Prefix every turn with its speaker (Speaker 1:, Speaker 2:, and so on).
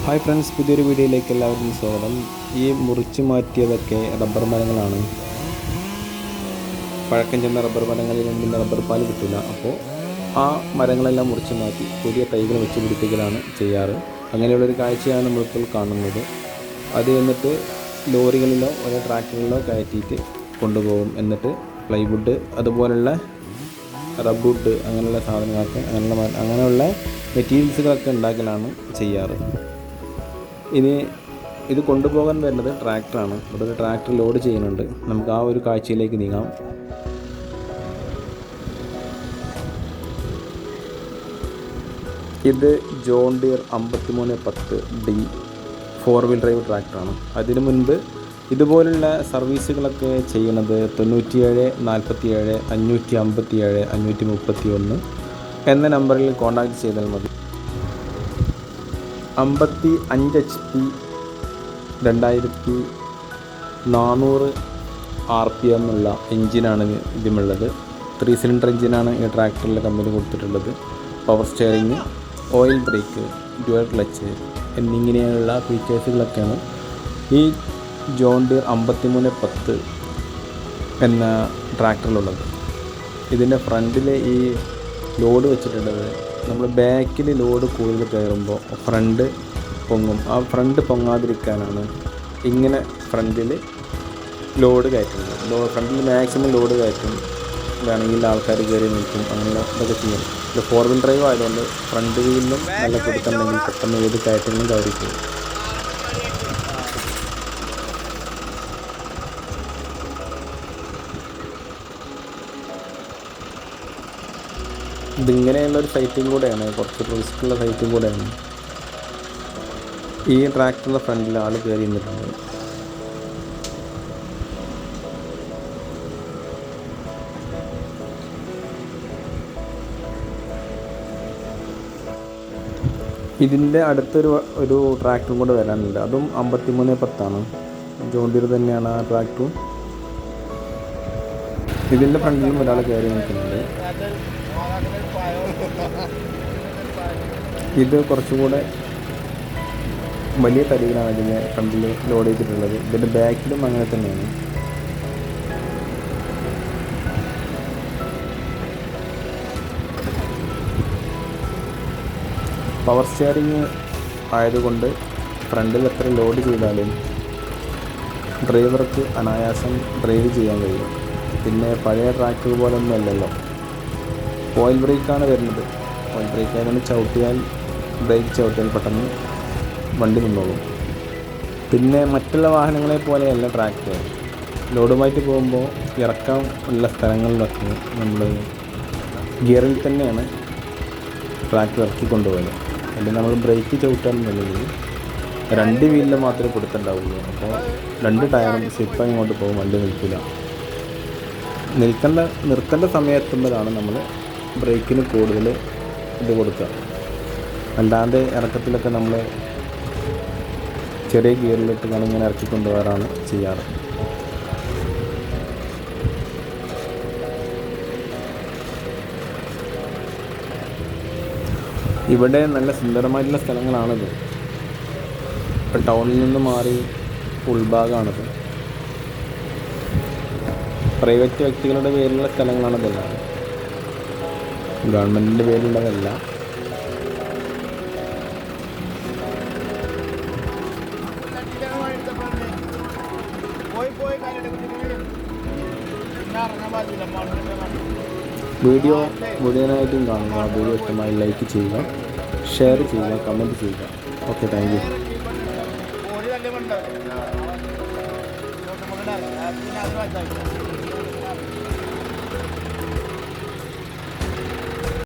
Speaker 1: Hi friends, പുതിയൊരു വീഡിയോയിലേക്ക് എല്ലാവർക്കും സ്വാഗതം. ഈ മുറിച്ച് മാറ്റിയതൊക്കെ റബ്ബർ മരങ്ങളാണ്. പഴക്കം ചെന്ന റബ്ബർ മരങ്ങളിൽ നിന്ന് റബ്ബർ പാൽ കിട്ടില്ല. അപ്പോൾ ആ മരങ്ങളെല്ലാം മുറിച്ച് മാറ്റി പുതിയ തൈകൾ വെച്ച് പിടിപ്പിക്കലാണ് ചെയ്യാറ്. അങ്ങനെയുള്ളൊരു കാഴ്ചയാണ് നമ്മളിപ്പോൾ കാണുന്നത്. അത് എന്നിട്ട് ലോറികളിലോ ഓരോ ട്രാക്ടറിലോ കയറ്റിയിട്ട് കൊണ്ടുപോകും. എന്നിട്ട് പ്ലൈവുഡ് അതുപോലുള്ള റബ്ബുഡ് അങ്ങനെയുള്ള സാധനങ്ങളൊക്കെ അങ്ങനെയുള്ള മെറ്റീരിയൽസുകളൊക്കെ ഉണ്ടാക്കലാണ് ചെയ്യാറ്. ഇനി ഇത് കൊണ്ടുപോകാൻ വരുന്നത് ട്രാക്ടറാണ്. ഇവിടെ ഒരു ട്രാക്ടർ ലോഡ് ചെയ്യുന്നുണ്ട്. നമുക്ക് ആ ഒരു കാഴ്ചയിലേക്ക് നീങ്ങാം. ഇത് John dear 5310D 4-wheel drive ട്രാക്ടറാണ്. അതിനു മുൻപ് ഇതുപോലുള്ള സർവീസുകളൊക്കെ ചെയ്യുന്നത് 97 47 557 531 എന്ന നമ്പറിൽ കോൺടാക്റ്റ് ചെയ്താൽ മതി. 55 HP 2400 RPM ഉള്ള എൻജിനാണ് ഇതിനുള്ളത്. 3 സിലിണ്ടർ എൻജിനാണ് ഈ ട്രാക്ടറിൽ കമ്പനി കൊടുത്തിട്ടുള്ളത്. Power steering, oil break, dual clutch എന്നിങ്ങനെയുള്ള ഫീച്ചേഴ്സുകളൊക്കെയാണ് ഈ ജോൺ ഡിയർ 5310 എന്ന ട്രാക്ടറിലുള്ളത്. ഇതിൻ്റെ ഫ്രണ്ടിൽ ഈ ലോഡ് വെച്ചിട്ടുള്ളത് നമ്മൾ ബാക്കിൽ ലോഡ് കൂടുതൽ കയറുമ്പോൾ ഫ്രണ്ട് പൊങ്ങും. ആ ഫ്രണ്ട് പൊങ്ങാതിരിക്കാനാണ് ഇങ്ങനെ ഫ്രണ്ടിൽ ലോഡ് കയറ്റുന്നത്. ഫ്രണ്ടിൽ മാക്സിമം ലോഡ് കയറ്റും. വേണമെങ്കിൽ ആൾക്കാർ കയറി നിൽക്കും. അങ്ങനെ ഇതൊക്കെ ചെയ്യും. ഇത് 4-wheel ഡ്രൈവ് ആയതുകൊണ്ട് ഫ്രണ്ട് വീലിലും നല്ല കൊടുക്കുന്നുണ്ടെങ്കിൽ പെട്ടെന്ന് ഏത് കയറ്റങ്ങളും കയറിക്കും. ഇതിങ്ങനെയുള്ളൊരു സൈറ്റും കൂടെയാണ്, കുറച്ച് റിസ്ക്കുള്ള സൈറ്റും കൂടെയാണ്. ഈ ട്രാക്ടറിൻ്റെ ഫ്രണ്ടിൽ ആൾ കയറി നിന്നിട്ടുണ്ട്. ഇതിൻ്റെ അടുത്തൊരു ട്രാക്ടറും കൂടെ വരാനുണ്ട്. അതും 5310 ജോൺ ഡിയർ തന്നെയാണ് ആ ട്രാക്ടറും. ഇതിൻ്റെ ഫ്രണ്ടിലും ഒരാൾ കയറി നിൽക്കുന്നുണ്ട്. ഇത് കുറച്ചുകൂടെ വലിയ തടികളാണ് ഇതിൻ്റെ ഫ്രണ്ടിൽ ലോഡ് ചെയ്തിട്ടുള്ളത്. ഇതിൻ്റെ ബാക്കിലും അങ്ങനെ തന്നെയാണ്. പവർ സ്റ്റിയറിങ് ആയതുകൊണ്ട് ഫ്രണ്ടിൽ എത്ര ലോഡ് ചെയ്താലും ഡ്രൈവർക്ക് അനായാസം ഡ്രൈവ് ചെയ്യാൻ കഴിയും. പിന്നെ പഴയ ട്രാക്ടർ പോലൊന്നും അല്ലല്ലോ. ഓയിൽ ബ്രേക്കാണ് വരുന്നത്. ഓയിൽ ബ്രേക്ക് ആയതുകൊണ്ട് ബ്രേക്ക് ചവിട്ടിയാൽ പെട്ടെന്ന് വണ്ടി നിന്നോളും. പിന്നെ മറ്റുള്ള വാഹനങ്ങളെ പോലെയല്ല ട്രാക്ടർ. ലോഡുമായിട്ട് പോകുമ്പോൾ ഇറക്കാൻ ഉള്ള സ്ഥലങ്ങളിലൊക്കെ നമ്മൾ ഗിയറിൽ തന്നെയാണ് ട്രാക്ടർ ഇറക്കി കൊണ്ടുപോയത്. അല്ലെങ്കിൽ നമ്മൾ ബ്രേക്ക് ചവിട്ടാണെന്നുണ്ടെങ്കിൽ 2 വീലിൽ മാത്രമേ കൊടുത്തിട്ടുണ്ടാവുള്ളൂ. അപ്പോൾ 2 ടയറും സ്ലിപ്പായി ഇങ്ങോട്ട് പോകും, വണ്ടി നിൽക്കില്ല. നിർത്തേണ്ട സമയത്തുമ്പോഴാണ് നമ്മൾ ബ്രേക്കിന് കൂടുതൽ ഇത് കൊടുക്കുക. അല്ലാതെ ഇറക്കത്തിലൊക്കെ നമ്മൾ ചെറിയ ഗിയറിലിട്ട് ഇങ്ങനെ ഇറക്കിക്കൊണ്ടുപോകാറാണ് ചെയ്യാറ്. ഇവിടെ നല്ല സുന്ദരമായിട്ടുള്ള സ്ഥലങ്ങളാണിത്. ഇപ്പം ടൗണിൽ നിന്ന് മാറി ഉൾഭാഗമാണിത്. പ്രൈവറ്റ് വ്യക്തികളുടെ പേരിലുള്ള സ്ഥലങ്ങളാണിതെല്ലാം, ഗവൺമെൻറ്റിൻ്റെ പേരിലുള്ളതല്ല. മുഴുവനായിട്ടും കാണുക. വീഡിയോ ഇഷ്ടമായി ലൈക്ക് ചെയ്യുക, ഷെയർ ചെയ്യുക, കമൻറ്റ് ചെയ്യുക. Okay, thank you.